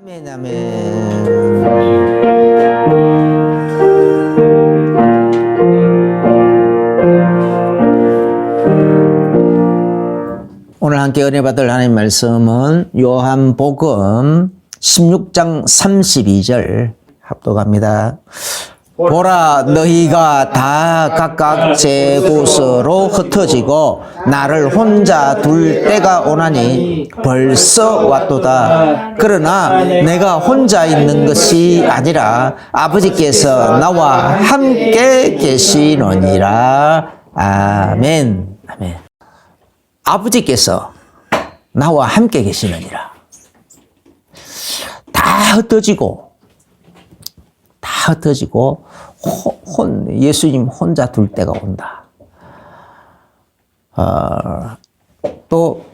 아멘, 아멘. 오늘 함께 은혜 받을 하나님 말씀은 요한복음 16장 32절 합독합니다. 보라, 너희가 다 각각 제 곳으로 흩어지고 나를 혼자 둘 때가 오나니 벌써 왔도다. 그러나 내가 혼자 있는 것이 아니라 아버지께서 나와 함께 계시느니라. 아멘. 아멘. 아버지께서 나와 함께 계시느니라. 다 흩어지고 예수님 혼자 둘 때가 온다. 또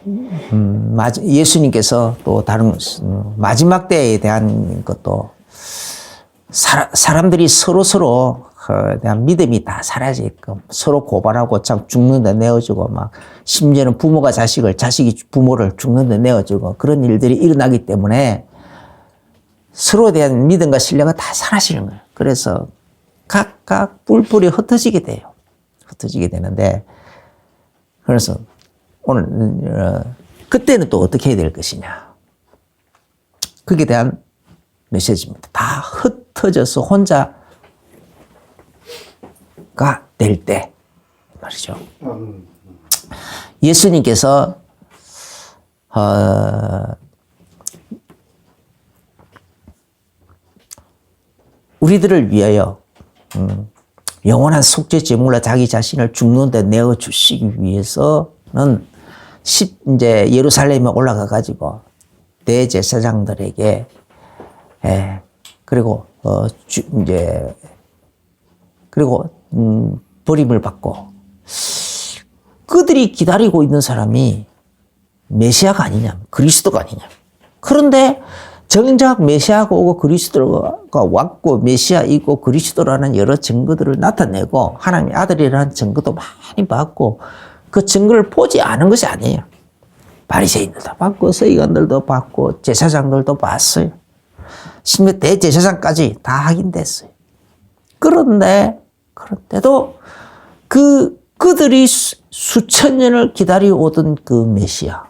예수님께서 또 다른 마지막 때에 대한 것도 사람들이 서로 대한 믿음이 다 사라지게끔 서로 고발하고 참 죽는데 내어주고 막 심지어는 부모가 자식을, 자식이 부모를 죽는데 내어주고 그런 일들이 일어나기 때문에 서로에 대한 믿음과 신뢰가 다 사라지는 거예요. 그래서 각각 뿔뿔이 흩어지게 돼요. 흩어지게 되는데, 그래서 오늘 그때는 또 어떻게 해야 될 것이냐. 거기에 대한 메시지입니다. 다 흩어져서 혼자가 될 때 말이죠. 예수님께서 우리들을 위하여 영원한 속죄 제물로 자기 자신을 죽는 데 내어 주시기 위해서는 이제 예루살렘에 올라가 가지고 대제사장들에게 그리고 버림을 받고 그들이 기다리고 있는 사람이 메시아가 아니냐, 그리스도가 아니냐. 그런데 정작 메시아가 오고 그리스도가 왔고 메시아이고 그리스도라는 여러 증거들을 나타내고 하나님의 아들이라는 증거도 많이 받고 그 증거를 보지 않은 것이 아니에요. 바리새인들도 받고 서기관들도 받고 제사장들도 봤어요. 심지어 대제사장까지 다 확인됐어요. 그런데도 그들이 수천 년을 기다려 오던 그 메시아,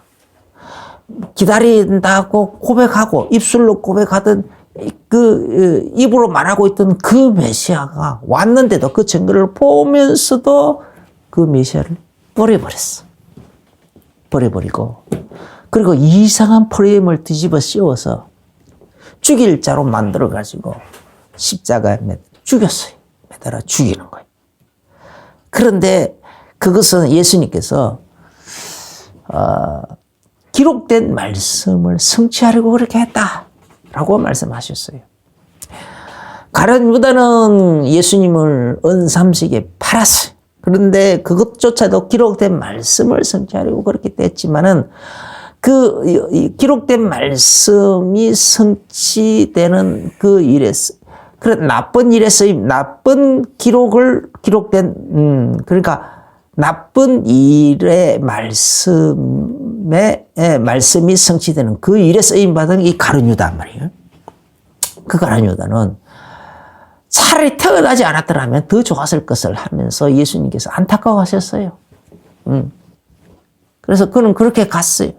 기다린다고 고백하고 입술로 고백하던 그 입으로 말하고 있던 그 메시아가 왔는데도 그 증거를 보면서도 그 메시아를 버려버렸어. 버려버리고 그리고 이상한 프레임을 뒤집어 씌워서 죽일 자로 만들어 가지고 십자가에 죽였어요. 매달아 죽이는 거예요. 그런데 그것은 예수님께서 기록된 말씀을 성취하려고 그렇게 했다라고 말씀하셨어요. 가룟 유다는 예수님을 은삼식에 팔았어요. 그런데 그것조차도 기록된 말씀을 성취하려고 그렇게 됐지만은 그 기록된 말씀이 성취되는 그 일에 그런 나쁜 일에 쓰임, 나쁜 기록된 그러니까 나쁜 일의 말씀이 성취되는 그 일에 쓰임받은 이 가룟 유다 말이에요. 그 가룟 유다는 차라리 태어나지 않았더라면 더 좋았을 것을 하면서 예수님께서 안타까워하셨어요. 그래서 그는 그렇게 갔어요.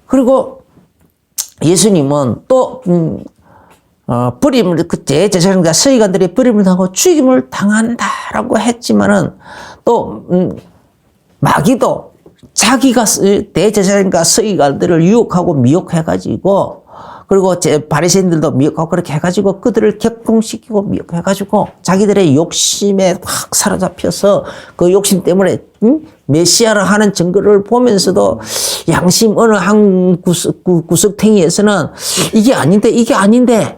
그리고 예수님은 또 그 대제사장과 서기관들이 버림을 당하고 죽임을 당한다라고 했지만은 또 마귀도 자기가 대제사장과 서기관들을 유혹하고 미혹해가지고 그리고 바리새인들도 미혹하고 그렇게 해가지고 그들을 격동시키고 미혹해가지고 자기들의 욕심에 확 사로잡혀서 그 욕심 때문에 메시아를 하는 증거를 보면서도 양심 어느 한 구석탱이에서는 이게 아닌데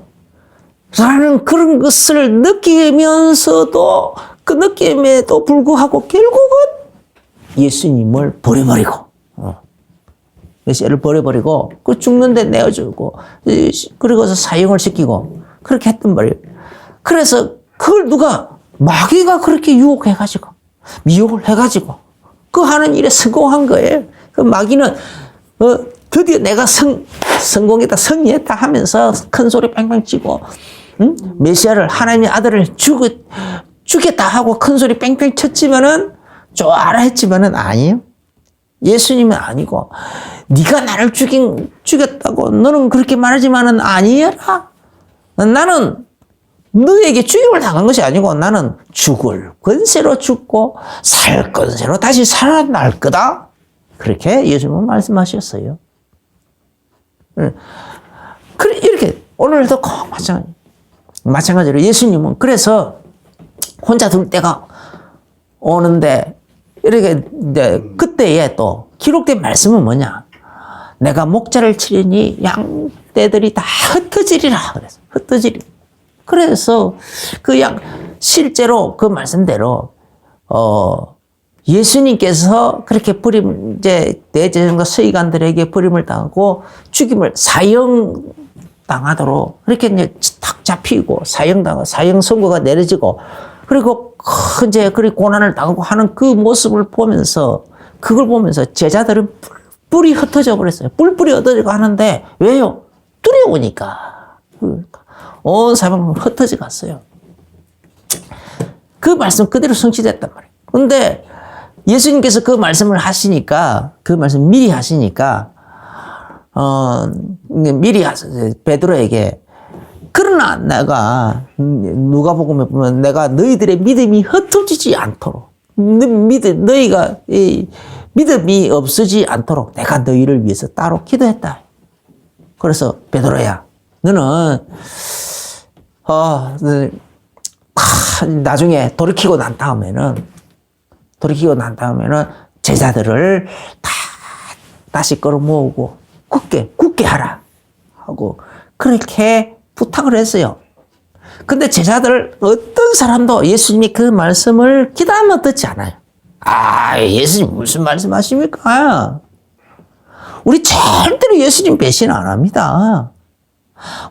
라는 그런 것을 느끼면서도 그 느낌에도 불구하고 결국은 예수님을 버려버리고 메시아를 버려버리고 그 죽는데 내어주고 그리고서 사형을 시키고 그렇게 했단 말이에요. 그래서 그걸 마귀가 그렇게 유혹해가지고 미혹을 해가지고 그 하는 일에 성공한 거예요. 그 마귀는 드디어 내가 성공했다, 승리했다 하면서 큰 소리 뺑뺑 치고, 응? 메시아를, 하나님의 아들을 죽겠다 하고 큰 소리 뺑뺑 쳤지만은, 좋아라 했지만은 아니에요. 예수님은 아니고, 네가 나를 죽였다고 너는 그렇게 말하지만은 아니라, 나는 너에게 죽임을 당한 것이 아니고 나는 죽을 권세로 죽고 살 권세로 다시 살아날 거다. 그렇게 예수님은 말씀하셨어요. 그래, 이렇게 오늘도 마찬가지로 예수님은 그래서 혼자 둘 때가 오는데 이렇게 이제 그때에 또 기록된 말씀은 뭐냐? 내가 목자를 치리니 양떼들이 다 흩어지리라 그래서 흩어지리. 그래서 그 실제로 그 말씀대로 예수님께서 그렇게 이제 대제사장과 서기관들에게 버림을 당하고 죽임을 사형 당하도록 그렇게 이제 탁 잡히고 사형 선고가 내려지고 그리고 이제 그리 고난을 당하고 하는 그 모습을 보면서 그걸 보면서 제자들은 뿔이 흩어져 버렸어요. 뿔뿔이 흩어지고 하는데 왜요? 두려우니까. 온 사방으로 흩어져 갔어요. 그 말씀 그대로 성취됐단 말이에요. 근데 예수님께서 그 말씀을 하시니까, 그 말씀 미리 하시니까, 미리 베드로에게, 그러나 내가, 누가복음에 보면 내가 너희들의 믿음이 흩어지지 않도록, 너희가 믿음이 없어지지 않도록 내가 너희를 위해서 따로 기도했다. 그래서 베드로야, 너는, 나중에 돌이키고 난 다음에는 제자들을 다시 끌어모으고 굳게 하라 하고 그렇게 부탁을 했어요. 근데 제자들 어떤 사람도 예수님이 그 말씀을 기다리면 듣지 않아요. 예수님 무슨 말씀하십니까? 우리 절대로 예수님 배신 안 합니다.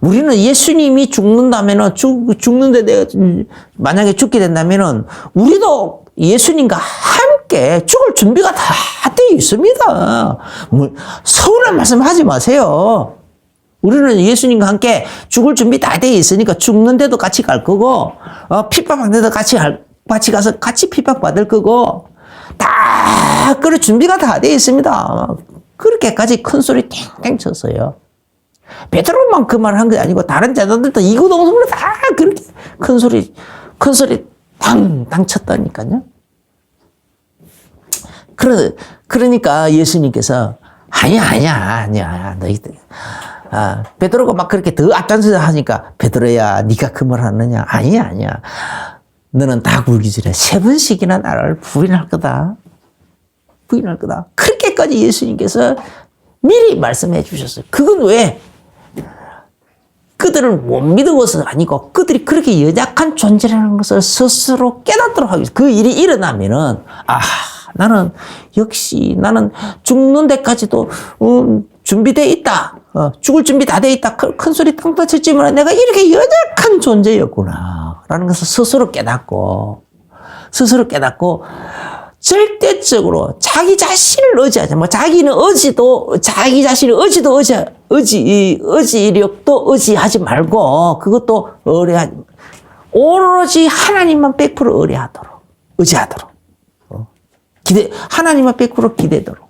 우리는 예수님이 죽는다면은, 죽는데 내가 만약에 죽게 된다면은, 우리도 예수님과 함께 죽을 준비가 다 되어 있습니다. 서운한 말씀 하지 마세요. 우리는 예수님과 함께 죽을 준비 다 되어 있으니까 죽는데도 같이 갈 거고, 핍박받는데도 같이 가서 같이 핍박받을 거고, 다, 그런 준비가 다 되어 있습니다. 그렇게까지 큰 소리 땡땡 쳤어요. 베드로만 그 말 한 게 아니고 다른 제자들도 이구동성으로 다 그렇게 큰 소리 당당 쳤다니까요. 그러니까 예수님께서 아니야 너희들 베드로가 막 그렇게 더 앞장서서 하니까 베드로야 네가 그 말 하느냐? 아니야 너는 다 굴기 전에 3번씩이나 나를 부인할 거다. 그렇게까지 예수님께서 미리 말씀해 주셨어요. 그건 왜? 그들을 못 믿은 것은 아니고 그들이 그렇게 연약한 존재라는 것을 스스로 깨닫도록 하기 위해서 그 일이 일어나면은 나는 죽는 데까지도 준비되어 있다. 죽을 준비 다 되어 있다. 큰 소리 땅땅 쳤지만 내가 이렇게 연약한 존재였구나 라는 것을 스스로 깨닫고 절대적으로 자기 자신을 의지하지 자기는 의지력도 의지하지 말고 그것도 오로지 하나님만 100% 의지하도록 하나님만 100% 기대도록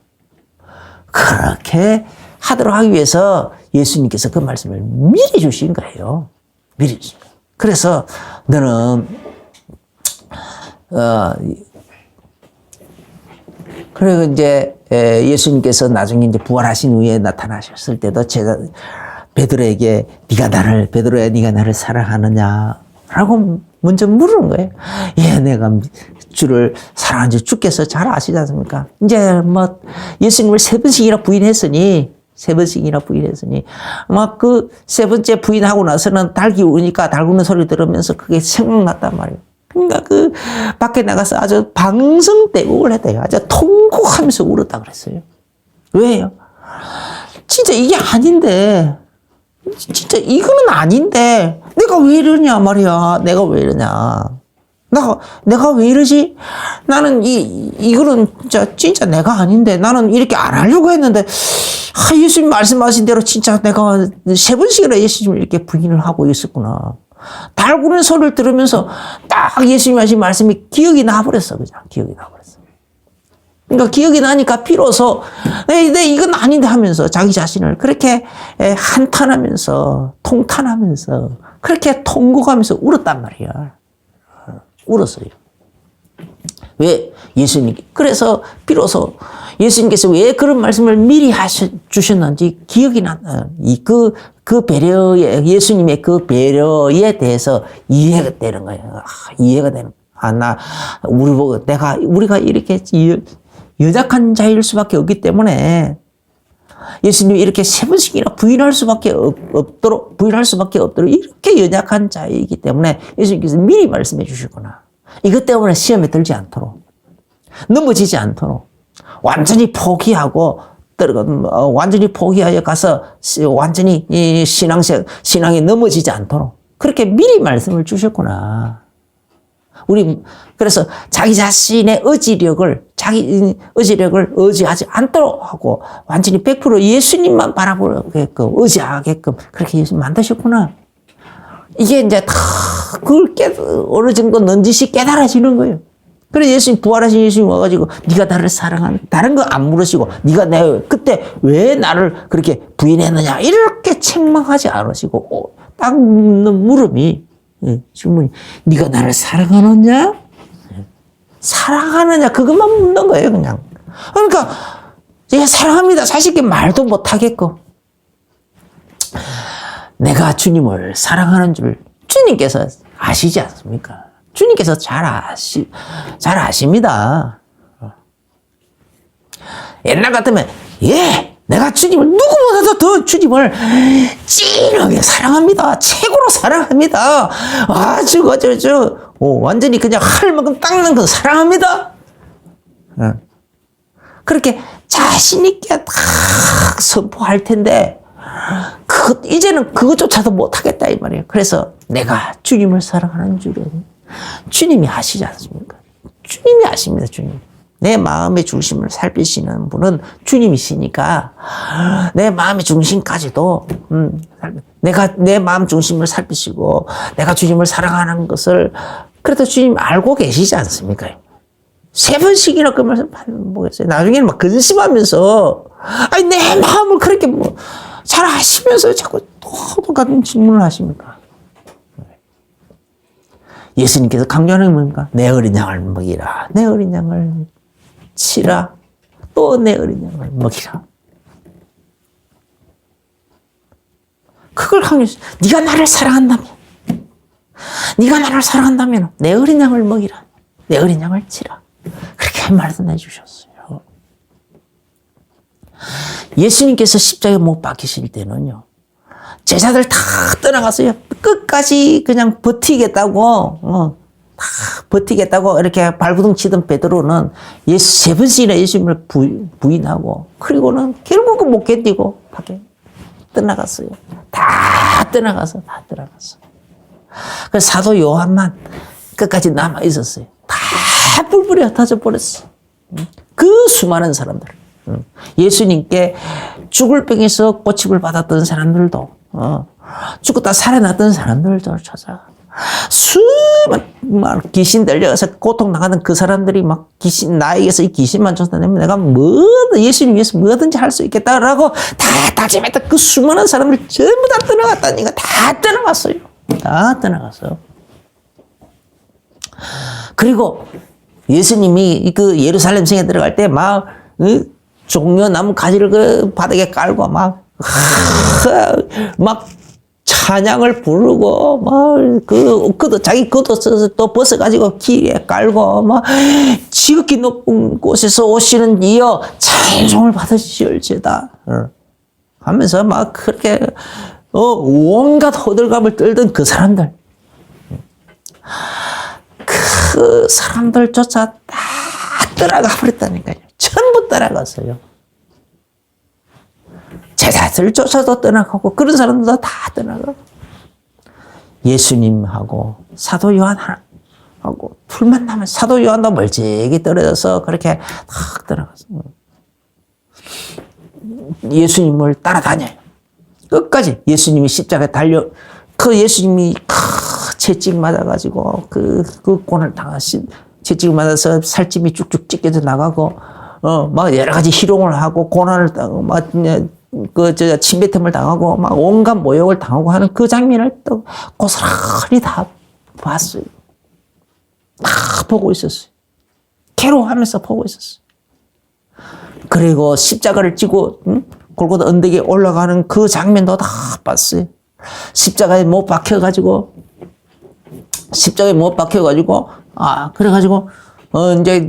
그렇게 하도록 하기 위해서 예수님께서 그 말씀을 미리 주신 거예요. 그래서 너는 그리고 이제 예수님께서 나중에 이제 부활하신 후에 나타나셨을 때도 베드로에게 베드로야 네가 나를 사랑하느냐라고 먼저 물은 거예요. 내가 주를 사랑하는지 주께서 잘 아시지 않습니까? 이제 예수님을 3번씩이나 부인했으니 막 그 3번째 부인하고 나서는 닭이 우니까 닭 우는 소리 들으면서 그게 생각났단 말이에요. 그러니까 그 밖에 나가서 아주 방성대곡을 했대요. 아주 통곡하면서 울었다 그랬어요. 왜요? 진짜 이게 아닌데, 진짜 이거는 아닌데, 내가 왜 이러냐 말이야. 내가 왜 이러지? 나는 이거는 진짜 내가 아닌데 나는 이렇게 안 하려고 했는데, 예수님 말씀하신 대로 진짜 내가 3번씩이나 예수님을 이렇게 부인을 하고 있었구나. 달구는 소리를 들으면서 딱 예수님 하신 말씀이 기억이 나버렸어. 그냥 기억이 나버렸어. 그러니까 기억이 나니까 비로소 내 이건 아닌데 하면서 자기 자신을 그렇게 한탄하면서 통탄하면서 그렇게 통곡하면서 울었단 말이야. 울었어요. 왜? 그래서 비로소 예수님께서 왜 그런 말씀을 미리 주셨는지 기억이 그 배려에, 예수님의 그 배려에 대해서 이해가 되는 거예요. 이해가 되는 거예요. 우리가 이렇게 연약한 자일 수밖에 없기 때문에 예수님이 이렇게 3번씩이나 부인할 수밖에 없도록 이렇게 연약한 자이기 때문에 예수님께서 미리 말씀해 주시구나. 이것 때문에 시험에 들지 않도록, 넘어지지 않도록, 완전히 포기하여 가서 완전히 신앙에 넘어지지 않도록 그렇게 미리 말씀을 주셨구나. 그래서 자기 자신의 의지력을 의지하지 않도록 하고 완전히 100% 예수님만 바라보게끔 의지하게끔 그렇게 예수님 만드셨구나. 이게 이제 다 그걸 어느 정도 넌지시 깨달아지는 거예요. 그래 예수님, 부활하신 예수님 와가지고 네가 나를 사랑하는, 다른 거 안 물으시고 네가 그때 왜 나를 그렇게 부인했느냐 이렇게 책망하지 않으시고 딱 묻는 물음이, 질문이 네가 나를 사랑하느냐? 사랑하느냐 그것만 묻는 거예요 그냥. 그러니까 얘가 사랑합니다 사실게 말도 못하겠고, 내가 주님을 사랑하는 줄 주님께서 아시지 않습니까? 주님께서 잘 아십니다. 옛날 같으면 내가 주님을 누구보다도 더 주님을 찐하게 사랑합니다. 최고로 사랑합니다. 완전히 그냥 하늘만큼 닦는 거 사랑합니다. 그렇게 자신 있게 딱 선포할 텐데 이제는 그것조차도 못하겠다 이 말이에요. 그래서 내가 주님을 사랑하는 줄은 주님이 아시지 않습니까? 주님이 아십니다. 주님. 내 마음의 중심을 살피시는 분은 주님이시니까 내 마음의 중심까지도 내가 내 마음 중심을 살피시고 내가 주님을 사랑하는 것을 그래도 주님 알고 계시지 않습니까? 3번씩이나 그 말씀 보겠어요. 나중에는 막 근심하면서 내 마음을 그렇게 잘 아시면서 자꾸 똑같은 질문을 하십니까? 예수님께서 강조하는 게 뭡니까? 내 어린 양을 먹이라. 내 어린 양을 치라. 또 내 어린 양을 먹이라. 그걸 강조했어요. 네가 나를 사랑한다면 내 어린 양을 먹이라. 내 어린 양을 치라. 그렇게 말씀해 주셨어요. 예수님께서 십자가에 못 박히실 때는요, 제자들 다 떠나갔어요. 끝까지 그냥 버티겠다고 이렇게 발구둥 치던 베드로는 3번씩이나 예수님을 부인하고, 그리고는 결국은 못 견디고 밖에 떠나갔어요. 다 떠나갔어. 그래서 사도 요한만 끝까지 남아 있었어요. 다 뿔뿔이 흩어져 버렸어. 그 수많은 사람들. 예수님께 죽을 병에서 고침을 받았던 사람들도, 죽었다 살아났던 사람들도 찾아. 수많은 귀신 들려서 고통당하는 그 사람들이 막 나에게서 이 귀신만 쫓아내면 내가 예수님 위해서 뭐든지 할 수 있겠다라고 다 다짐했던 그 수많은 사람들 전부 다 떠나갔다니까. 다 떠나갔어요. 그리고 예수님이 그 예루살렘 성에 들어갈 때 종려나무 가지를 그 바닥에 깔고 막 찬양을 부르고 자기 겉옷을 또 벗어가지고 길에 깔고 지극히 높은 곳에서 오시는 이여 찬송을 받으시올지어다 하면서 그렇게 온갖 호들갑을 떨던 그 사람들, 그 사람들조차 다 떠나가 버렸다니까요. 전부 떠나갔어요. 제자들조차도 떠나가고 그런 사람들도 다 떠나가고, 예수님하고 사도 요한 하고 둘만 남은 사도 요한도 멀찍이 떨어져서 그렇게 탁 들어가서 예수님을 따라다녀요. 끝까지 예수님이 십자가에 달려 그 예수님이 채찍 맞아가지고 그 고난을 당하신 채찍을 맞아서 살찜이 쭉쭉 찢겨져 나가고 막 여러 가지 희롱을 하고 고난을 당하고 막 침뱉음을 당하고 막 온갖 모욕을 당하고 하는 그 장면을 또 고스란히 다 봤어요. 다 보고 있었어요. 괴로워하면서 보고 있었어요. 그리고 십자가를 찌고 골고다 언덕에 올라가는 그 장면도 다 봤어요. 십자가에 못 박혀가지고 그래가지고 이제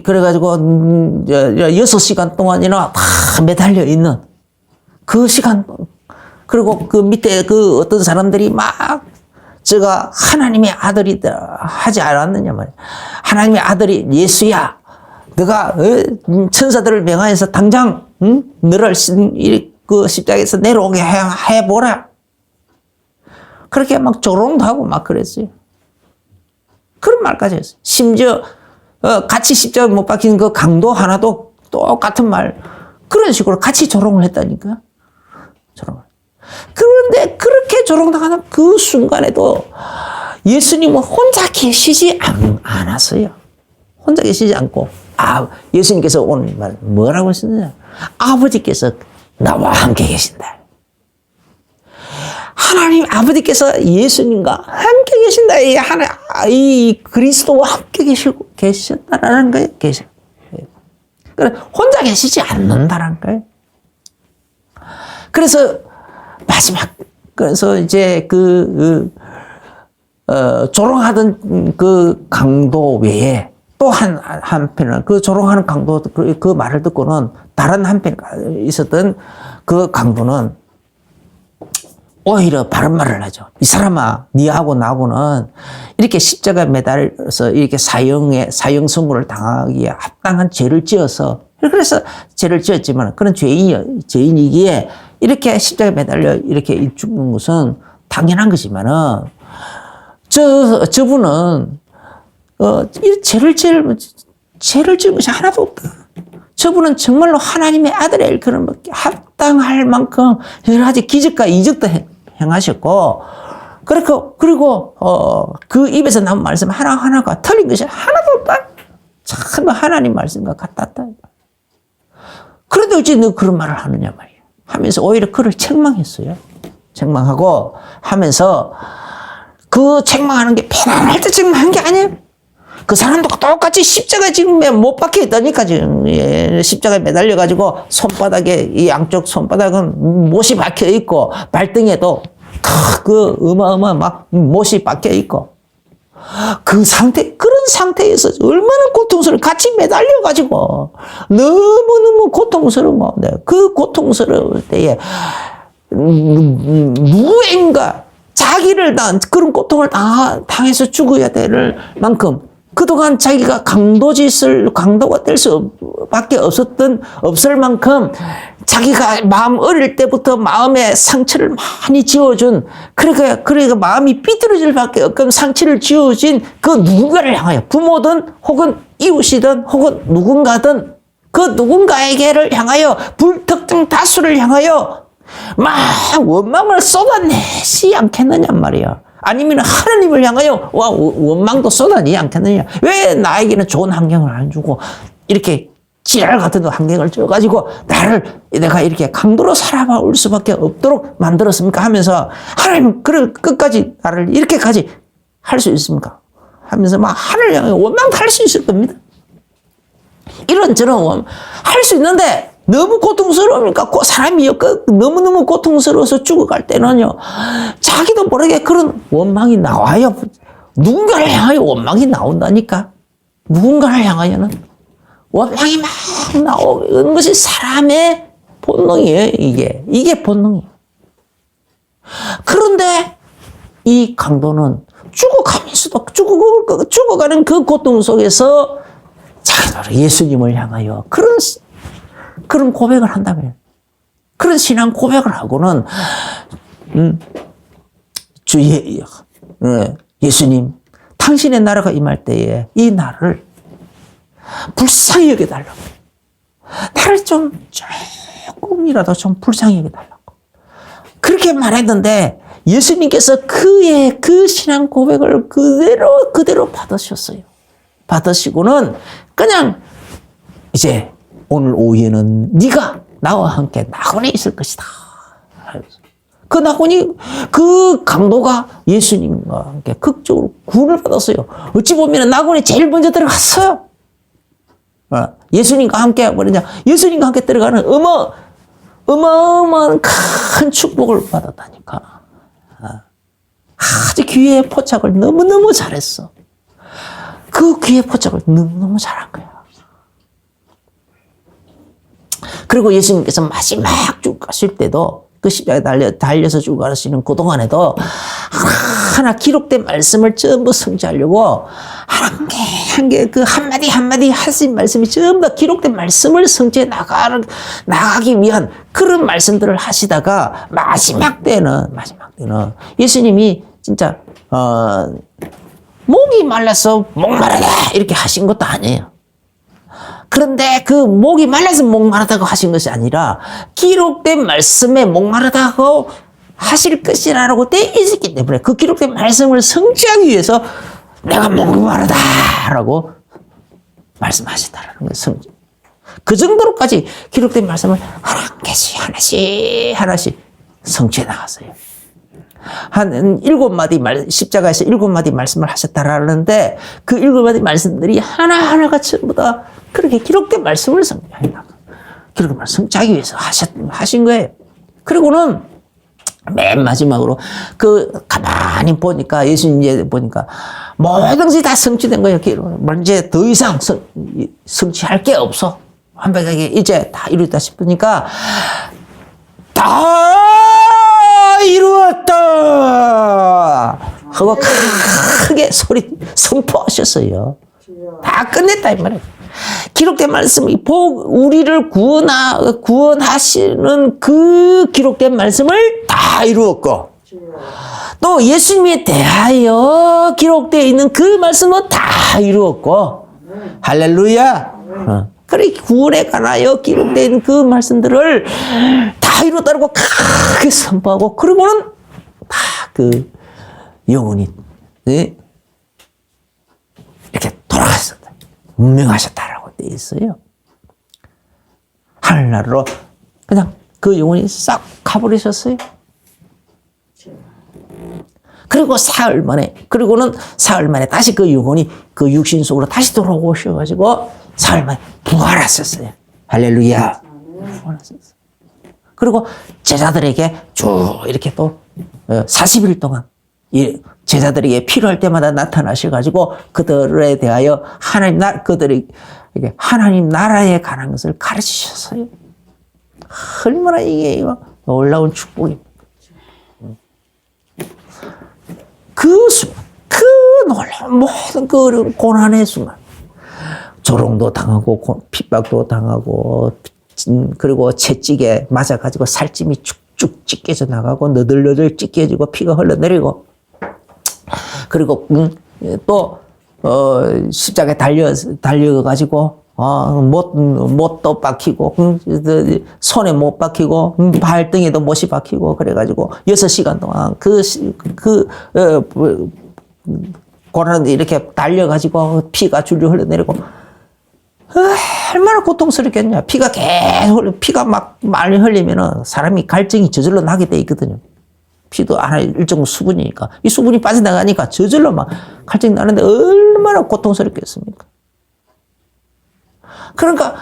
그래가지고 6시간 동안이나 다 매달려 있는 그 시간. 그리고 그 밑에 그 어떤 사람들이 막 제가 하나님의 아들이다 하지 않았느냐 말이야. 하나님의 아들이 예수야, 너가 천사들을 명하여서 당장 너를 그 십자가에서 내려오게 해보라. 그렇게 막 조롱도 하고 막 그랬어요. 그런 말까지 했어요. 심지어 같이 십자가 못 박힌 그 강도 하나도 똑같은 말 그런 식으로 같이 조롱을 했다니까. 조롱을. 그런데 그렇게 조롱당하는 그 순간에도 예수님은 혼자 계시지 않았어요. 혼자 계시지 않고 예수님께서 오늘 말 뭐라고 하셨느냐. 아버지께서 나와 함께 계신다. 하나님 아버지께서 예수님과 함께 계신다. 이 그리스도와 함께 계셨다라는 거예요. 그래 혼자 계시지 않는다라는 거예요. 그래서 마지막 그래서 이제 조롱하던 그 강도 외에 또 한편은 그 조롱하는 강도 그 말을 듣고는 다른 한편에 있었던 그 강도는 오히려 바른 말을 하죠. 이 사람아, 니하고 나하고는 이렇게 십자가에 매달려서 이렇게 사형 선고를 당하기에 합당한 죄를 지어서, 그래서 죄를 지었지만 그런 죄인이기에 이렇게 십자가에 매달려 이렇게 죽는 것은 당연한 거지만은 저분은 죄를 지은 것이 하나도 없다. 저분은 정말로 하나님의 아들의 그런 합당할 만큼 여러 가지 기적과 이적도 행하셨고, 그리고 그 입에서 나온 말씀 하나하나가 틀린 것이 하나도 없다. 참 하나님 말씀과 같았다. 그런데 어찌 너 그런 말을 하느냐 말이야. 하면서 오히려 그를 책망했어요. 책망하고 하면서 그 책망하는 게 편안할 때 책망한 게 아니에요. 그 사람도 똑같이 십자가에 지금 못 박혀 있다니까, 지금. 십자가에 매달려가지고 손바닥에, 이 양쪽 손바닥은 못이 박혀 있고, 발등에도 그 어마어마한 막 못이 박혀 있고. 그런 상태에서 얼마나 고통스러워. 같이 매달려가지고, 너무너무 고통스러운 건데, 그 고통스러울 때에, 누구인가, 자기를 그런 고통을 당해서 죽어야 될 만큼, 그동안 자기가 강도가 될 수밖에 없을 만큼 자기가 어릴 때부터 마음에 상처를 많이 지어준, 그러니까 마음이 삐뚤어질 밖에 없는 상처를 지어준 그 누군가를 향하여, 부모든 혹은 이웃이든 혹은 누군가든 그 누군가에게를 향하여, 불특정 다수를 향하여 막 원망을 쏟아내지 않겠느냐 말이야. 아니면 하나님을 향하여 원망도 쏟아내지 않겠느냐. 왜 나에게는 좋은 환경을 안 주고 이렇게 지랄 같은 환경을 줘가지고 내가 이렇게 강도로 살아올 수밖에 없도록 만들었습니까? 하면서 하나님은 끝까지 나를 이렇게까지 할 수 있습니까? 하면서 막 하나님을 향하여 원망도 할 수 있을 겁니다. 이런저런 할 수 있는데 너무 고통스러우니까 사람이 너무너무 고통스러워서 죽어갈 때는요, 자기도 모르게 그런 원망이 나와요. 누군가를 향하여 원망이 나온다니까. 누군가를 향하여는 원망이 막 나오는 것이 사람의 본능이에요. 이게 본능이에요. 그런데 이 강도는 죽어가면서도 죽어가는 그 고통 속에서 자기도 예수님을 향하여 그런 고백을 한다면, 그런 신앙 고백을 하고는 예수님, 당신의 나라가 임할 때에 이 나라를 불쌍히 여겨달라고. 나를 좀 조금이라도 좀 불쌍히 여겨달라고. 그렇게 말했는데 예수님께서 그의 그 신앙 고백을 그대로 받으셨어요. 받으시고는 그냥 이제 오늘 오후에는 네가 나와 함께 낙원에 있을 것이다. 그 낙원이 그 강도가 예수님과 함께 극적으로 구원을 받았어요. 어찌 보면 낙원에 제일 먼저 들어갔어요. 예수님과 함께 뭐냐? 예수님과 함께 들어가는 어마어마한 큰 축복을 받았다니까. 아주 귀의 포착을 너무너무 잘했어. 그 귀의 포착을 너무너무 잘한 거야. 그리고 예수님께서 마지막 쭉 가실 때도 그 십자가에 달려서 쭉 가시는 그동안에도 하나 기록된 말씀을 전부 성취하려고 한 개 그 한마디 하신 말씀이 전부 다 기록된 말씀을 성취해 나가기 위한 그런 말씀들을 하시다가 마지막 때는 예수님이 진짜 목이 말라서 목마르다 이렇게 하신 것도 아니에요. 그런데 그 목이 말라서 목마르다고 하신 것이 아니라 기록된 말씀에 목마르다고 하실 것이라고 돼 있었기 때문에 그 기록된 말씀을 성취하기 위해서 내가 목마르다라고 말씀하시다라는 거예요. 그 정도로까지 기록된 말씀을 한 개씩 하나씩 성취해 나갔어요. 한 7마디 십자가에서 7마디 말씀을 하셨다라는데 그 7마디 말씀들이 하나하나가 전부 다 그렇게 기록된 말씀을 기록된 말씀 성취하기 위해서 하신 거예요. 그리고는 맨 마지막으로 가만히 보니까 예수님 이제 보니까 모든 것이 다 성취된 거예요. 이제 더 이상 성취할 게 없어. 완벽하게 이제 다 이루었다 싶으니까 다 이루었다 하고 크게 선포하셨어요. 다 끝냈다 이 말이에요. 기록된 말씀이 우리를 구원하시는 그 기록된 말씀을 다 이루었고 또 예수님에 대하여 기록되어 있는 그 말씀은 다 이루었고 할렐루야. 그래 구원에 관하여 기록되어 있는 그 말씀들을 다 이루었다고 크게 선포하고 그러고는 다 그 영혼이 이렇게 돌아갔었다. 운명하셨다라고 되어 있어요. 하늘나라로 그냥 그 영혼이 싹 가버리셨어요. 그리고 사흘 만에 다시 그 영혼이 그 육신 속으로 다시 돌아오셔가지고 사흘 만에 부활하셨어요. 할렐루야. 부활하셨어요. 그리고 제자들에게 쭉 이렇게 또 40일 동안 제자들에게 필요할 때마다 나타나셔가지고 그들에 대하여 그들이 하나님 나라에 관한 것을 가르치셨어요. 얼마나 이게 놀라운 축복입니다. 그 순간, 그 놀라운 모든 그 고난의 순간, 조롱도 당하고 핍박도 당하고 그리고 채찍에 맞아가지고 살찜이 쭉쭉 찢겨져 나가고 너덜너덜 찢겨지고 피가 흘러내리고 그리고 또 십자가에 달려가지고 못도 박히고 손에 못 박히고 발등에도 못이 박히고 그래가지고 6시간 동안 고난 이렇게 달려가지고 피가 줄줄 흘러내리고 얼마나 고통스럽겠냐. 피가 막 많이 흘리면은 사람이 갈증이 저절로 나게 돼 있거든요. 피도 하나의 일정 수분이니까 이 수분이 빠져나가니까 저절로 막 갈증이 나는데 얼마나 고통스럽겠습니까? 그러니까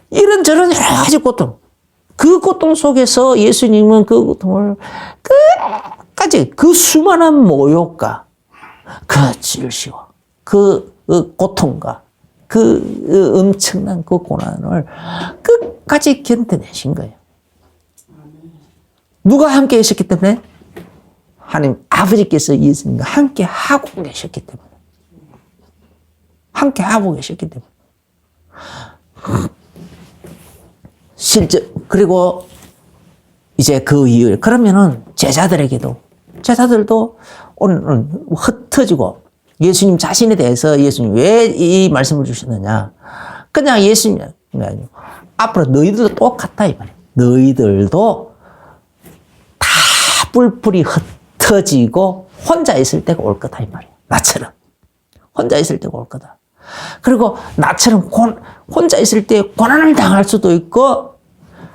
이런저런 여러 가지 고통, 그 고통 속에서 예수님은 그 고통을 끝까지 그 수많은 모욕과 그 질시와 그 고통과 그 엄청난 그 고난을 끝까지 견뎌내신 거예요. 누가 함께 계셨기 때문에? 하나님 아버지께서 예수님과 함께 하고 계셨기 때문에. 함께 하고 계셨기 때문에. 그리고 이제 그 이후에 그러면은 제자들도 오늘 흩어지고 예수님 자신에 대해서 예수님 왜 이 말씀을 주셨느냐. 그냥 예수님이 아니고 앞으로 너희들도 똑같다 이 말이에요. 너희들도 다 뿔뿔이 흩어지고 혼자 있을 때가 올 거다 이 말이에요. 나처럼. 혼자 있을 때가 올 거다. 그리고 나처럼 혼자 있을 때 고난을 당할 수도 있고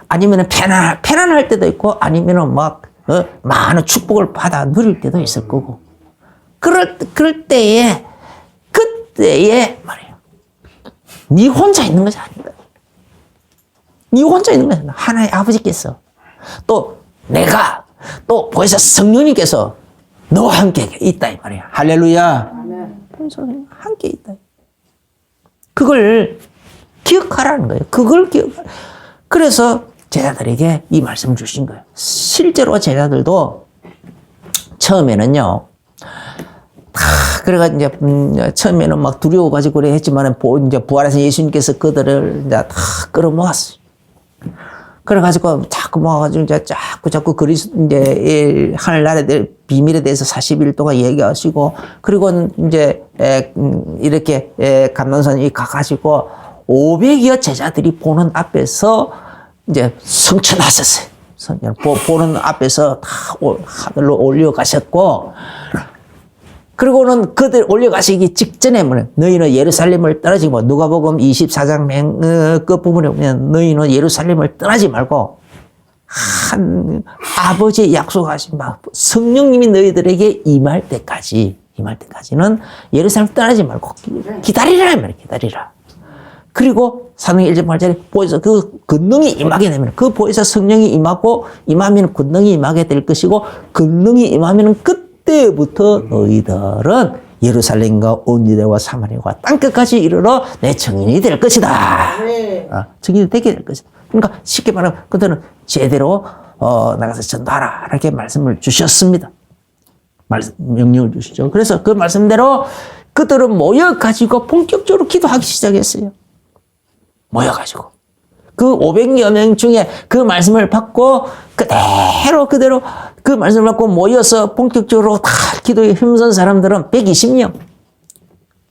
아니면 편안할 때도 있고 아니면 막 많은 축복을 받아 누릴 때도 있을 거고 그럴 때에 그때에 말이에요. 네 혼자 있는 것이 아니다. 네 혼자 있는 것이 아니다. 하나의 아버지께서 또 내가 또 보혜사 성령님께서 너와 함께 있다 이 말이야. 할렐루야. 함께 있다. 그걸 기억하라는 거예요. 그걸 기억하라. 그래서 제자들에게 이 말씀을 주신 거예요. 실제로 제자들도 처음에는요. 그래가 이제 처음에는 막 두려워가지고 그래 했지만은 이제 부활하신 예수님께서 그들을 이제 다 끌어모았어요. 그래가지고 자꾸 모아가지고 이제 자꾸 이제 하늘나라의 비밀에 대해서 40일 동안 얘기하시고 그리고 이제 이렇게 감람산에 가가지고 500여 제자들이 보는 앞에서 이제 성천하셨어요. 보는 앞에서 다 하늘로 올려가셨고 그리고는 그들 올려가시기 직전에 너희는 예루살렘을 떠나지 마. 누가복음 24장 끝부분에 보면 너희는 예루살렘을 떠나지 말고 아버지의 약속하신 바 성령님이 너희들에게 임할 때까지는 예루살렘 떠나지 말고 기다리라 말이야. 기다리라. 그리고 사도행전 1장 8절에 보혜사 그 권능이 임하게 되면 그 보혜사 성령이 임하면 권능이 임하게 될 것이고 권능이 임하면 그때부터 너희들은 예루살렘과 온 유대와 사마리아와 땅끝까지 이르러 내 증인이 될 것이다. 네. 증인이 되게 될 것이다. 그러니까 쉽게 말하면 그들은 제대로 나가서 전도하라 이렇게 말씀을 주셨습니다. 명령을 주시죠. 그래서 그 말씀대로 그들은 모여가지고 본격적으로 기도하기 시작했어요. 모여가지고 그 500여 명 중에 그 말씀을 받고 그대로 그 말씀을 받고 모여서 본격적으로 다 기도에 힘쓴 사람들은 120명.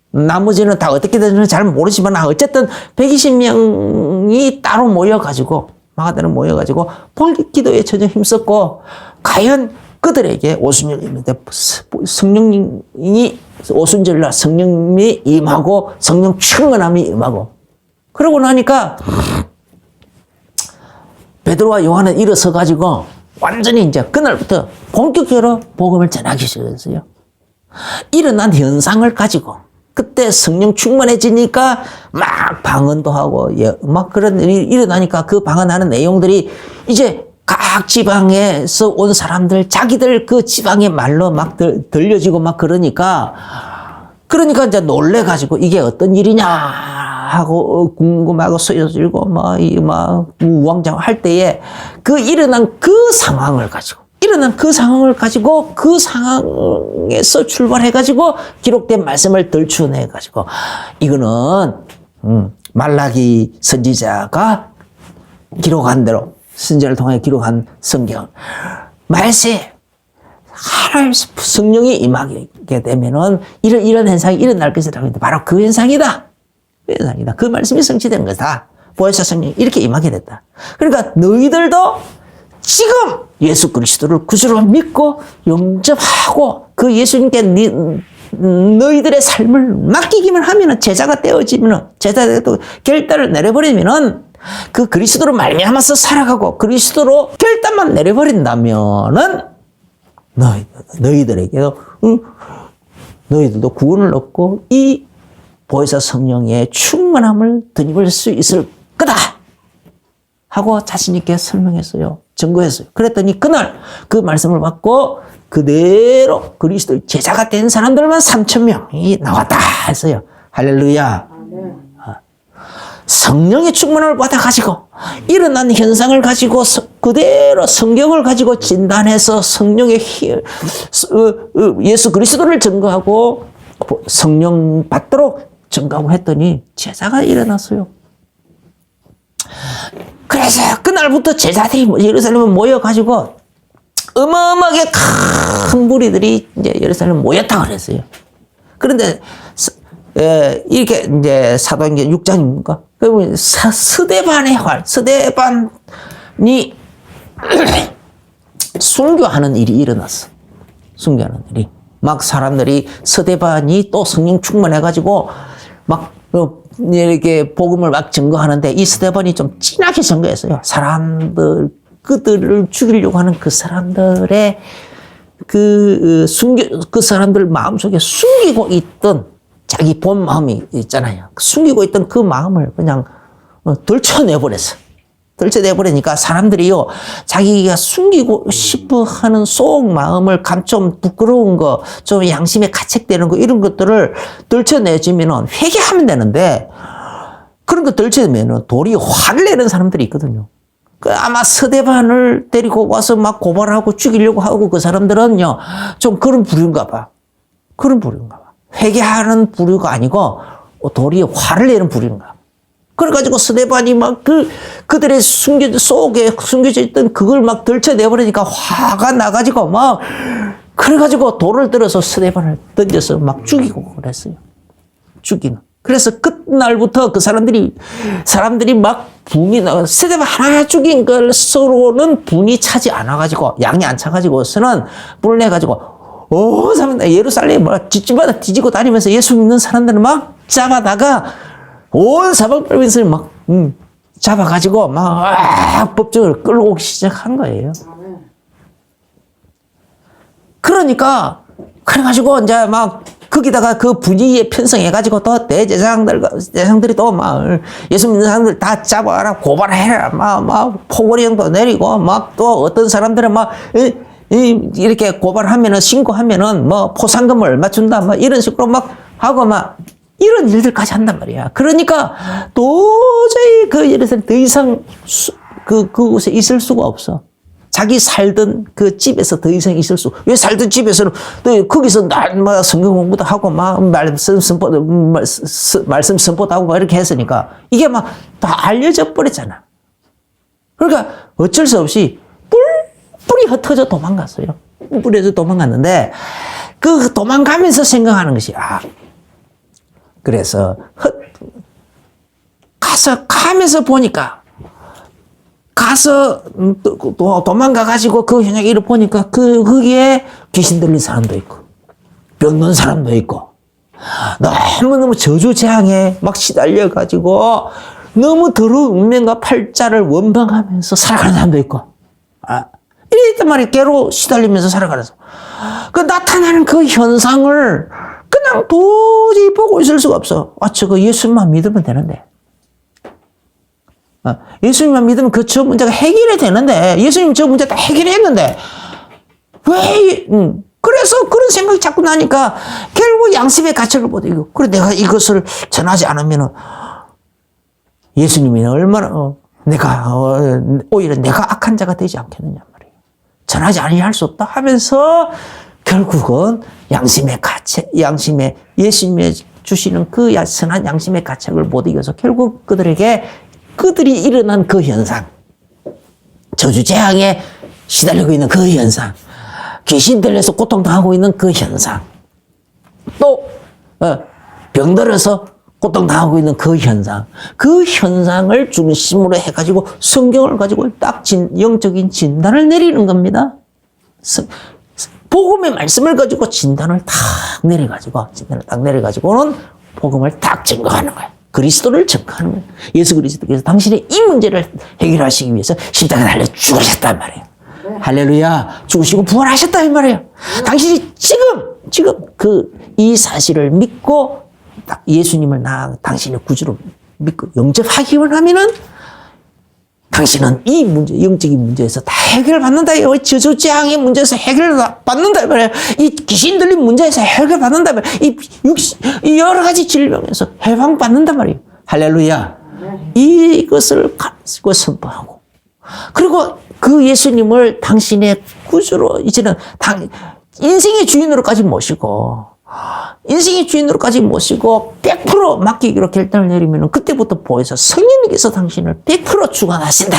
나머지는 다 어떻게 되는지 잘 모르지만 어쨌든 120명이 따로 모여가지고 마가다는 모여가지고 기도에 전혀 힘썼고 과연 그들에게 오순절인데 성령님이 오순절날 성령님이 임하고 성령 충만함이 임하고 그러고 나니까 베드로와 요한은 일어서 가지고 완전히 이제 그날부터 본격적으로 복음을 전하기 시작했어요. 일어난 현상을 가지고 그때 성령 충만해지니까 막 방언도 하고 막 그런 일이 일어나니까 그 방언하는 내용들이 이제 각 지방에서 온 사람들 자기들 그 지방의 말로 막 들려지고 막 그러니까 이제 놀래가지고 이게 어떤 일이냐 하고 궁금하고 쏘여들고 막 우왕좌왕할 때에 그 일어난 그 상황을 가지고 그 상황에서 출발해가지고 기록된 말씀을 덜추내가지고 이거는 말라기 선지자가 기록한 대로 선지자를 통해 기록한 성경 말세 하나님 성령이 임하게 되면은 이런 현상이 일어날 것이다. 바로 그 현상이다. 그 말씀이 성취된 거다. 보혜사 성령이 이렇게 임하게 됐다. 그러니까 너희들도 지금 예수 그리스도를 구주로 믿고 영접하고 그 예수님께 너희들의 삶을 맡기기만 하면은 제자가 되어지면은 제자도 결단을 내려버리면은 그 그리스도로 말미암아서 살아가고 그리스도로 결단만 내려버린다면은 너희들에게도 너희들도 구원을 얻고 이 보혜사 성령의 충만함을 덧입을 수 있을 거다 하고 자신 있게 설명했어요. 증거했어요. 그랬더니 그날 그 말씀을 받고 그대로 그리스도의 제자가 된 사람들만 3,000명이 나왔다 했어요. 할렐루야. 성령의 충만함을 받아가지고 일어난 현상을 가지고 그대로 성경을 가지고 진단해서 성령의 예수 그리스도를 증거하고 성령 받도록 증거하고 했더니 제자가 일어났어요. 그래서 그날부터 제자들이 예루살렘에 모여가지고 어마어마하게 큰 무리들이 이제 예루살렘에 모였다고 그랬어요. 그런데 이렇게 이제 사도행전 6장입니까? 그러면 스데반의 활, 스데반이 순교하는 일이 일어났어. 순교하는 일이. 막 사람들이 스데반이 또 성령 충만해가지고 막 이렇게 복음을 막 증거하는데 이 스데반이 좀 진하게 증거했어요. 사람들, 그들을 죽이려고 하는 그 사람들의 그 사람들 마음속에 숨기고 있던 자기 본 마음이 있잖아요. 숨기고 있던 그 마음을 그냥 들춰내버렸어. 들춰내버리니까 사람들이요, 자기가 숨기고 싶어 하는 속 마음을 좀 부끄러운 거, 좀 양심에 가책되는 거, 이런 것들을 들춰내주면은 회개하면 되는데, 그런 거 들춰내면은 도리어 화를 내는 사람들이 있거든요. 아마 스데반을 데리고 와서 막 고발하고 죽이려고 하고 그 사람들은요, 좀 그런 부류인가 봐. 그런 부류인가 봐. 회개하는 부류가 아니고 도리어 화를 내는 부류인가 봐. 그래가지고 스데반이 막 그들의 속에 숨겨져 있던 그걸 막 들춰내버리니까 화가 나가지고 막, 그래가지고 돌을 들어서 스데반을 던져서 막 죽이고 그랬어요. 죽이는. 그래서 그날부터 그 사람들이 막 분이 나, 스데반 하나 죽인 것으로는 분이 차지 않아가지고, 양이 안 차가지고서는 분을 내가지고, 사람들, 예루살렘 집집마다 뒤지고 다니면서 예수 믿는 사람들을 막 잡아다가, 온 사방 프로빈스를 막, 잡아가지고, 막, 법정을 끌고 오기 시작한 거예요. 그래가지고, 이제 막, 거기다가 그 분위기에 편성해가지고 또 대제사장들이 또 막, 예수 믿는 사람들 다 잡아라, 고발해라, 막, 포고령도 내리고, 막 또 어떤 사람들은 막, 이렇게 고발하면은, 신고하면은 뭐, 포상금을 얼마 준다, 막 이런 식으로 막 하고 막, 이런 일들까지 한단 말이야. 그러니까 도저히 그 예루살렘 더 이상 그곳에 있을 수가 없어. 자기 살던 그 집에서 더 이상 있을 수. 왜 살던 집에서는 또 거기서 날마다 성경 공부도 하고 막 말씀 선포도 하고 막 이렇게 했으니까 이게 막 다 알려져 버렸잖아. 그러니까 어쩔 수 없이 뿔뿔이 흩어져 도망갔어요. 뿔뿔이 도망갔는데 그 도망가면서 생각하는 것이 그래서 가면서 보니까 도망가가지고 그 현장을 보니까 거기에 귀신 들린 사람도 있고 병든 사람도 있고 너무너무 저주재앙에 막 시달려가지고 너무 더러운 운명과 팔자를 원망하면서 살아가는 사람도 있고 이랬단 말이에요. 괴로 시달리면서 살아가는 사람. 그 나타나는 그 현상을 그냥 도저히 보고 있을 수가 없어. 저거 예수님만 믿으면 되는데. 예수님만 믿으면 저 문제가 해결이 되는데, 예수님 저 문제 다 해결했는데, 그래서 그런 생각이 자꾸 나니까, 결국 양심의 가책을 보다, 그래, 내가 이것을 전하지 않으면은, 예수님이 얼마나, 오히려 내가 악한 자가 되지 않겠느냐 말이에요. 전하지 아니할 수 없다 하면서, 결국은 양심의 가책, 예수님이 주시는 그 선한 양심의 가책을 못 이겨서 결국 그들이 일어난 그 현상, 저주재앙에 시달리고 있는 그 현상, 귀신 들려서 고통당하고 있는 그 현상, 또 병들어서 고통당하고 있는 그 현상을 중심으로 해가지고 성경을 가지고 딱 영적인 진단을 내리는 겁니다. 복음의 말씀을 가지고 진단을 딱 내려가지고는 복음을 딱 증거하는 거예요. 그리스도를 증거하는 거예요. 예수 그리스도께서 당신의 이 문제를 해결하시기 위해서 십자가에 달려 죽으셨단 말이에요. 할렐루야. 죽으시고 부활하셨다 이 말이에요. 당신이 지금 이 사실을 믿고 예수님을 당신의 구주로 믿고 영접하기만 하면은 당신은 이 문제, 영적인 문제에서 다 해결받는다. 저주재앙의 문제에서 해결받는다. 이 귀신 들린 문제에서 해결받는다. 이 여러 가지 질병에서 해방받는다 말이에요. 할렐루야. 이것을 가지고 선포하고. 그리고 그 예수님을 당신의 구주로 이제는 인생의 주인으로까지 모시고 100% 맡기기로 결단을 내리면 그때부터 보여서 성령님께서 당신을 100% 주관하신다.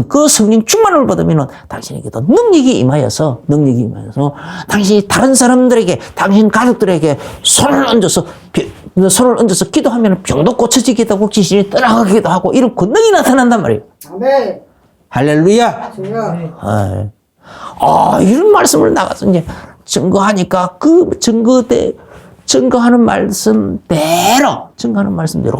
그 성령 충만을 받으면 당신에게도 능력이 임하여서 당신이 다른 사람들에게, 당신 가족들에게 손을 얹어서 기도하면 병도 고쳐지기도 하고 귀신이 떠나가기도 하고 이런 권능이 나타난단 말이에요. 아멘. 할렐루야. 이런 말씀을 나가서 이제 증거하니까 그 증거하는 말씀대로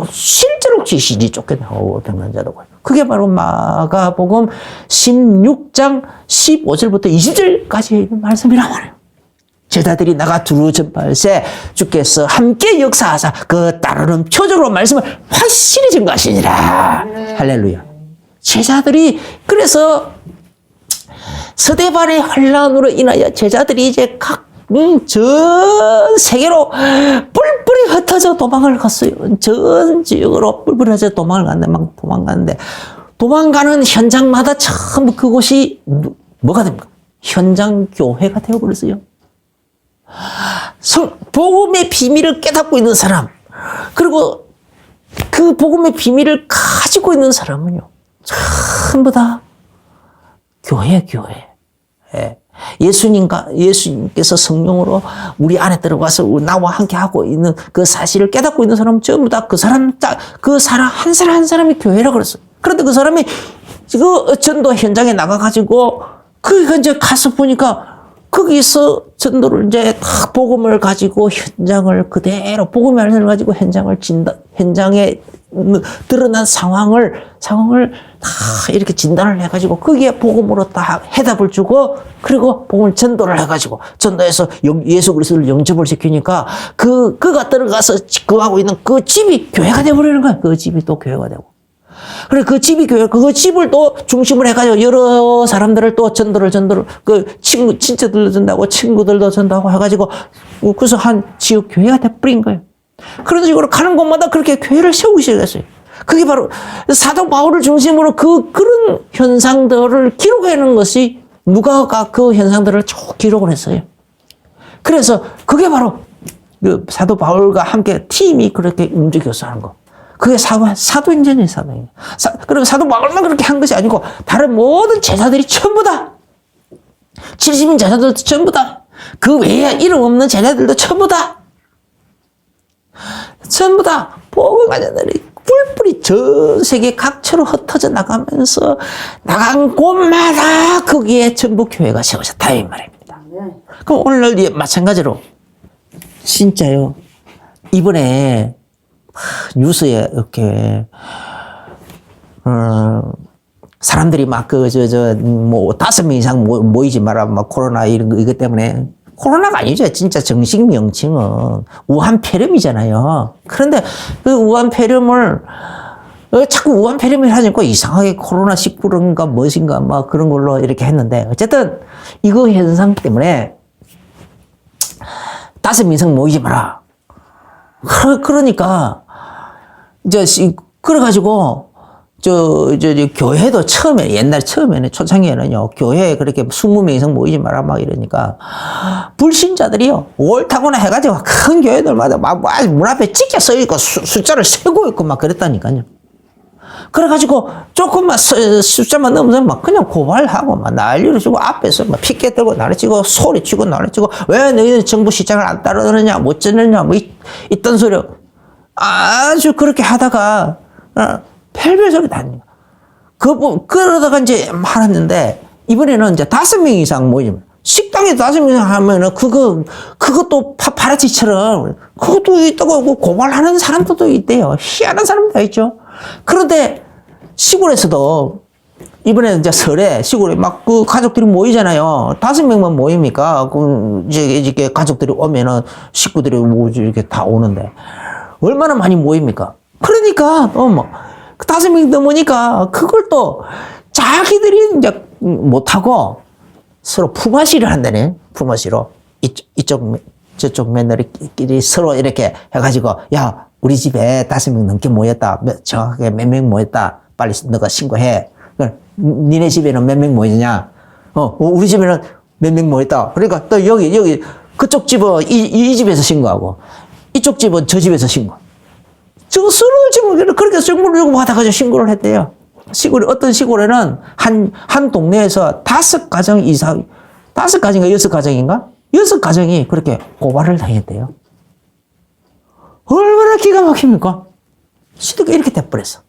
실제로 귀신이 쫓겨나고 병난 자도 보여요. 그게 바로 마가복음 16장 15절부터 20절까지의 말씀이라고 말해요. 제자들이 나가 두루 전파할세 주께서 함께 역사하사 그 따르는 표적으로 말씀을 확실히 증거하시니라. 할렐루야. 제자들이 그래서 서대반의 환란으로 인하여 제자들이 이제 전 세계로 뿔뿔이 흩어져 도망을 갔어요. 전 지역으로 뿔뿔이 흩어져 도망가는데 도망가는 현장마다 전부 그곳이 뭐가 됩니까? 현장 교회가 되어버렸어요. 복음의 비밀을 깨닫고 있는 사람, 그리고 그 복음의 비밀을 가지고 있는 사람은요, 전부 다 교회. 예. 예수님께서 성령으로 우리 안에 들어가서 나와 함께 하고 있는 그 사실을 깨닫고 있는 사람은 전부 다 한 사람 한 사람이 교회라고 그랬어요. 그런데 그 사람이 그 전도 현장에 나가가지고 그러니까 이제 가서 보니까 거기서 전도를 이제 다 복음을 가지고 현장을 그대로 복음의 말씀을 가지고 현장에 드러난 상황을 다 이렇게 진단을 해가지고 거기에 복음으로 다 해답을 주고 그리고 복음을 전도를 해가지고 전도해서 예수 그리스도를 영접을 시키니까 그가 들어가서 그하고 있는 그 집이 교회가 되어버리는 거야. 그 집이 또 교회가 되고. 그래, 그 집이 교회, 그 집을 또 중심으로 해가지고 여러 사람들을 또 전도를, 친구들도 전도하고 친구들도 전도하고 해가지고, 그래서 한 지역 교회가 돼버린 거예요. 그런 식으로 가는 곳마다 그렇게 교회를 세우기 시작했어요. 그게 바로 사도 바울을 중심으로 그런 현상들을 기록해놓은 것이 누가가 그 현상들을 쭉 기록을 했어요. 그래서 그게 바로 그 사도 바울과 함께 팀이 그렇게 움직여서 하는 거. 그게 사도행전이에요, 사도행전. 그리고 사도 바울만 그렇게 한 것이 아니고, 다른 모든 제자들이 전부 다, 70인 제자들도 전부 다, 그 외에 이름 없는 제자들도 전부 다, 복음 가자들이 뿔뿔이 전 세계 각처로 흩어져 나가면서, 나간 곳마다 거기에 전부 교회가 세워졌다, 이 말입니다. 그럼 오늘 마찬가지로, 진짜요, 이번에, 뉴스에 이렇게 사람들이 막 5명 이상 모이지 마라 막 코로나 이것 때문에 코로나가 아니죠. 진짜 정식 명칭은 우한 폐렴이잖아요. 그런데 그 우한 폐렴을 자꾸 우한 폐렴을 하니까 이상하게 코로나19인가 무엇인가 막 그런 걸로 이렇게 했는데 어쨌든 이거 현상 때문에 5명 이상 모이지 마라. 그러니까 그래가지고, 교회도 처음에는, 초창기에는요, 교회에 그렇게 20명 이상 모이지 마라, 막 이러니까, 불신자들이요, 옳다거나 해가지고, 큰 교회들마다 막 문 앞에 찍혀 써있고, 숫자를 세고 있고, 막 그랬다니까요. 그래가지고, 조금만 숫자만 넘으면 막 그냥 고발하고, 막 난리를 치고, 앞에서 막 피켓 들고 난리치고, 소리치고 난리치고, 왜 너희는 정부 시장을 안 따르느냐, 못 듣느냐, 뭐, 있던 소리. 아주 그렇게 하다가, 별별 소리 다 하는 거야. 그러다가 이제 말았는데, 이번에는 이제 5명 이상 모이면, 식당에 5명 이상 하면은, 그것도 파라치처럼, 그것도 있다고 고발하는 사람들도 있대요. 희한한 사람도 있죠. 그런데, 시골에서도, 이번에 이제 설에 시골에 막 그 가족들이 모이잖아요. 5명만 모입니까? 이제 가족들이 오면은 식구들이 이렇게 다 오는데. 얼마나 많이 모입니까? 그러니까, 5명 넘으니까, 그걸 또, 자기들이 이제 못하고, 서로 품앗이를 한다네. 품앗이로. 저쪽 며느리끼리 서로 이렇게 해가지고, 야, 우리 집에 5명 넘게 모였다. 정확하게 몇 명 모였다. 빨리 너가 신고해. 니네 집에는 몇 명 모이냐? 우리 집에는 몇 명 모였다. 그러니까 또 여기, 그쪽 집은 이 집에서 신고하고, 이쪽 집은 저 집에서 신고. 서로 지금 그렇게 신고를 요구하다가 신고를 했대요. 어떤 시골에는 한 동네에서 5가정인가 6가정인가? 6가정이 그렇게 고발을 당했대요. 얼마나 기가 막힙니까? 시대가 이렇게 돼버렸어.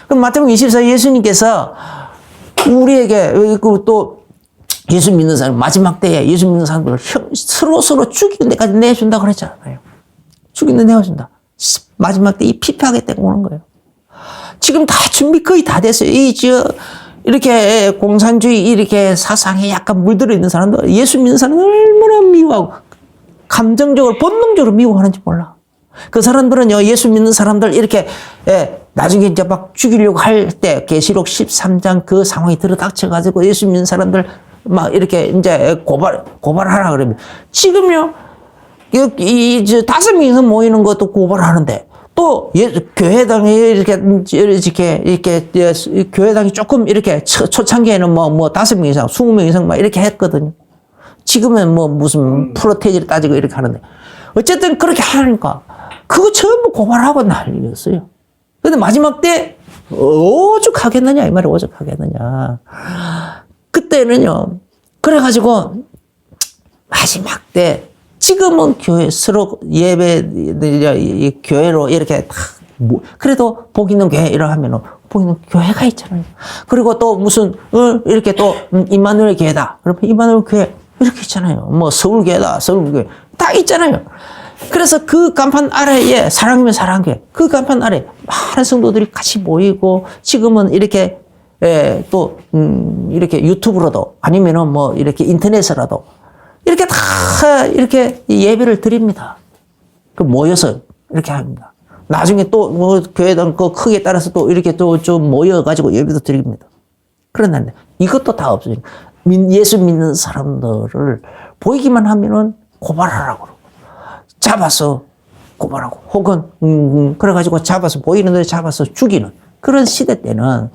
그럼 마태복음 24 예수님께서 우리에게 또 예수 믿는 사람, 마지막 때에 예수 믿는 사람들을 서로 죽이는 데까지 내준다고 그랬잖아요. 죽이는 데 내준다. 마지막 때 이 피폐하게 때가 오는 거예요. 지금 다 준비 거의 다 됐어요. 이렇게 공산주의 이렇게 사상에 약간 물들어 있는 사람들, 예수 믿는 사람들 얼마나 미워하고 감정적으로 본능적으로 미워하는지 몰라. 그 사람들은요, 예수 믿는 사람들 이렇게 나중에 이제 막 죽이려고 할 때 계시록 13장 그 상황이 들어닥쳐가지고 예수 믿는 사람들 막 이렇게 이제 고발하라 그러면 지금요 이 5명이서 모이는 것도 고발하는데 또 교회당이 이렇게 교회당이 조금 이렇게 초창기에는 뭐 5명 이상, 20명 이상 막 이렇게 했거든요. 지금은 뭐 무슨 프로테이지를 따지고 이렇게 하는데 어쨌든 그렇게 하니까 그거 전부 고발하고 난리였어요. 근데 마지막 때 오죽하겠느냐 이 말이 오죽하겠느냐. 그때는요. 그래가지고 마지막 때 지금은 교회 서로 교회로 이렇게 그래도 복 있는 교회 이러 하면은 복 있는 교회가 있잖아요. 그리고 또 무슨 이렇게 또 임마누엘 교회다. 그러면 임마누엘 교회 이렇게 있잖아요. 뭐 서울교회다. 서울교회 다 있잖아요. 그래서 그 간판 아래에 사랑이면 사랑교회 그 간판 아래 많은 성도들이 같이 모이고 지금은 이렇게 또 이렇게 유튜브로도 아니면은 뭐 이렇게 인터넷으로도 이렇게 다 이렇게 예배를 드립니다. 그 모여서 이렇게 합니다. 나중에 또 뭐 교회당 그 크기에 따라서 또 이렇게 또 좀 모여가지고 예배도 드립니다. 그런데 이것도 다 없어요. 예수 믿는 사람들을 보이기만 하면은 고발하라고 그러고 잡아서 고발하고 혹은 그래가지고 잡아서 보이는 데 잡아서 죽이는 그런 시대 때는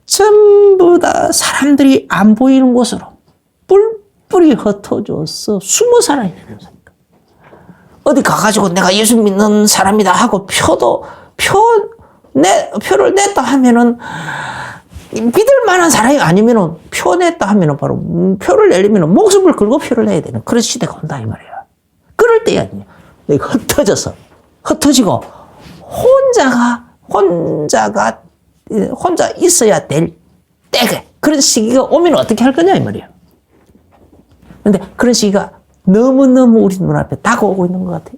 전부 다 사람들이 안 보이는 곳으로 뿔뿔이 흩어져서 숨어 살아야 되는 사람. 어디 가가지고 내가 예수 믿는 사람이다 하고 표를 냈다 하면은 믿을 만한 사람이 아니면은 표 냈다 하면은 바로 표를 내려면은 목숨을 걸고 표를 내야 되는 그런 시대가 온다 이 말이야. 그럴 때야 흩어지고 혼자 있어야 될 때가 그런 시기가 오면 어떻게 할 거냐 이 말이야. 근데 그런 시기가 너무너무 우리 눈앞에 다가오고 있는 것 같아요.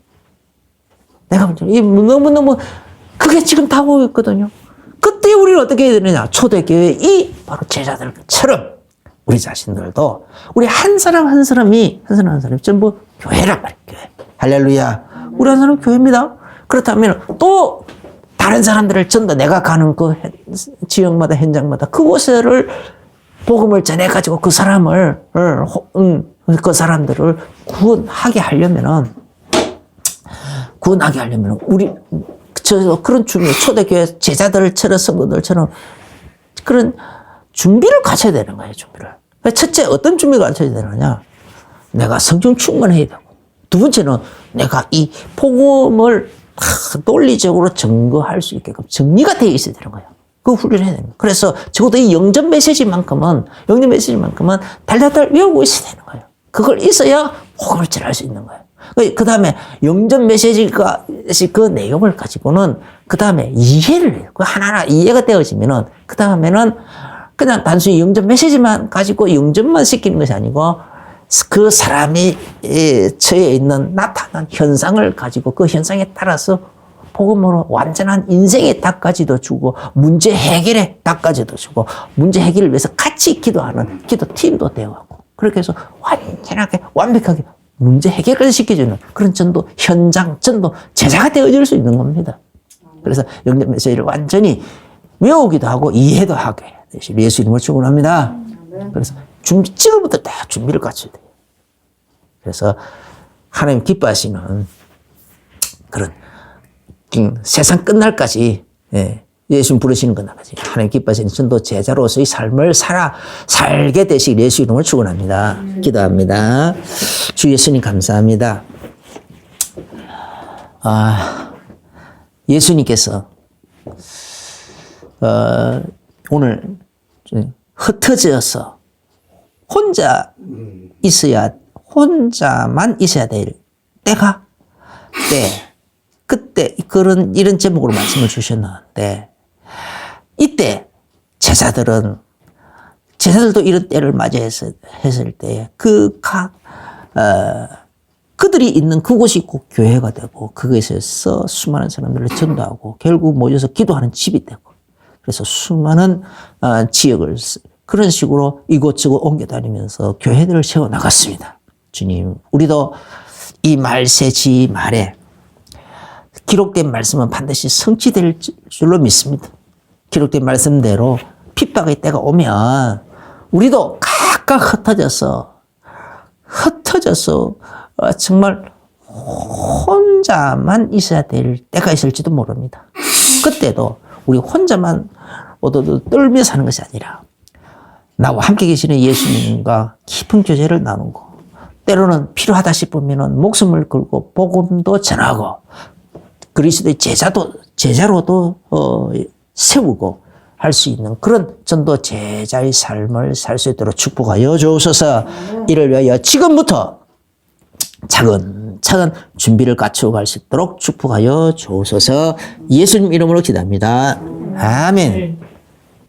내가 볼 때는 너무너무 그게 지금 다가오고 있거든요. 그때 우리는 어떻게 해야 되느냐. 초대교회 바로 제자들처럼 우리 자신들도 우리 한 사람 한 사람이 전부 교회란 말이에요. 교회. 할렐루야. 우리 한 사람 교회입니다. 그렇다면 또 다른 사람들을 전부 내가 가는 그 지역마다 현장마다 그곳을 복음을 전해가지고 그 사람들을 구원하게 하려면은 우리 그런 초대교회 제자들처럼 성도들처럼 그런 준비를 갖춰야 되는 거예요. 준비를. 첫째 어떤 준비를 갖춰야 되느냐? 내가 성령 충만해야 되고 두 번째는 내가 이 복음을 논리적으로 증거할 수 있게끔 정리가 되어 있어야 되는 거예요. 그 훈련을 해야 됩니다. 그래서 적어도 이 영접 메시지만큼은 달달달 외우고 있어야 되는 거예요. 그걸 있어야 복음을 전할 수 있는 거예요. 그 다음에 영접 메시지가 그 내용을 가지고는 그 다음에 이해를 해요. 그 하나하나 이해가 되어지면은 그 다음에는 그냥 단순히 영접 메시지만 가지고 영접만 시키는 것이 아니고 그 사람이 처해 있는 나타난 현상을 가지고 그 현상에 따라서 복음으로 완전한 인생의 답까지도 주고 문제 해결의 답까지도 주고 문제 해결을 위해서 같이 기도하는 기도팀도 되어가고 그렇게 해서 완벽하게 문제 해결까지 시켜주는 그런 전도 현장 전도 제자가 되어질 수 있는 겁니다. 그래서 영접 메시지를 완전히 외우기도 하고 이해도 하게 되시길 예수 이름으로 축원합니다. 그래서 지금부터 다 준비를 갖춰야 돼요. 그래서 하나님 기뻐하시는 그런 세상 끝날까지 예수님 부르시는 끝날까지 하나님 기뻐하시는 전도 제자로서의 삶을 살게 되시길 예수 이름으로 축원합니다. 기도합니다. 주 예수님 감사합니다. 예수님께서 오늘 흩어져서 혼자만 있어야 될 때가 그때 이런 제목으로 말씀을 주셨는데, 이때 제자들도 이런 때를 맞이했을 때에 그들이 있는 그곳이 꼭 교회가 되고, 그것에서 수많은 사람들을 전도하고 결국 모여서 기도하는 집이 되고, 그래서 수많은 지역을 그런 식으로 이곳저곳 옮겨 다니면서 교회들을 세워 나갔습니다. 주님, 우리도 이 말세지 말에 기록된 말씀은 반드시 성취될 줄로 믿습니다. 기록된 말씀대로 핍박의 때가 오면 우리도 각각 흩어져서 정말 혼자만 있어야 될 때가 있을지도 모릅니다. 그때도 우리 혼자만 오도도 떨며 사는 것이 아니라 나와 함께 계시는 예수님과 깊은 교제를 나누고, 때로는 필요하다 싶으면 목숨을 걸고 복음도 전하고 그리스도의 제자로도 세우고 할 수 있는 그런 전도 제자의 삶을 살 수 있도록 축복하여 주옵소서. 이를 위하여 지금부터 차근차근 준비를 갖추어 갈 수 있도록 축복하여 주옵소서. 예수님 이름으로 기도합니다. 아멘.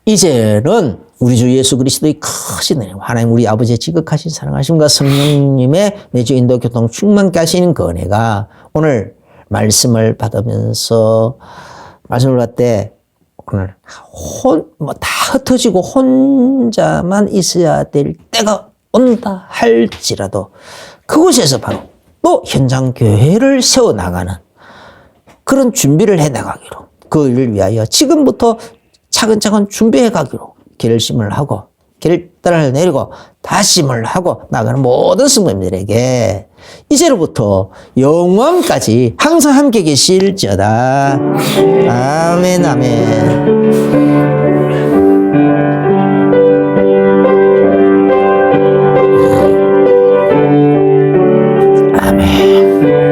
이제는 우리 주 예수 그리스도의 크신 은혜, 하나님 우리 아버지의 지극하신 사랑하심과 성령님의 내주 인도 교통 충만케 하시는 그 은혜가 오늘 말씀을 받으면서 말씀을 받을 때 오늘 다 흩어지고 혼자만 있어야 될 때가 온다 할지라도 그곳에서 바로 또 현장 교회를 세워나가는 그런 준비를 해나가기로, 그 일을 위하여 지금부터 차근차근 준비해 가기로 결심을 하고 결단을 내리고 다짐을 하고 나가는 모든 성도님들에게 이제로부터 영원까지 항상 함께 계실지어다. 아멘, 아멘. 아멘.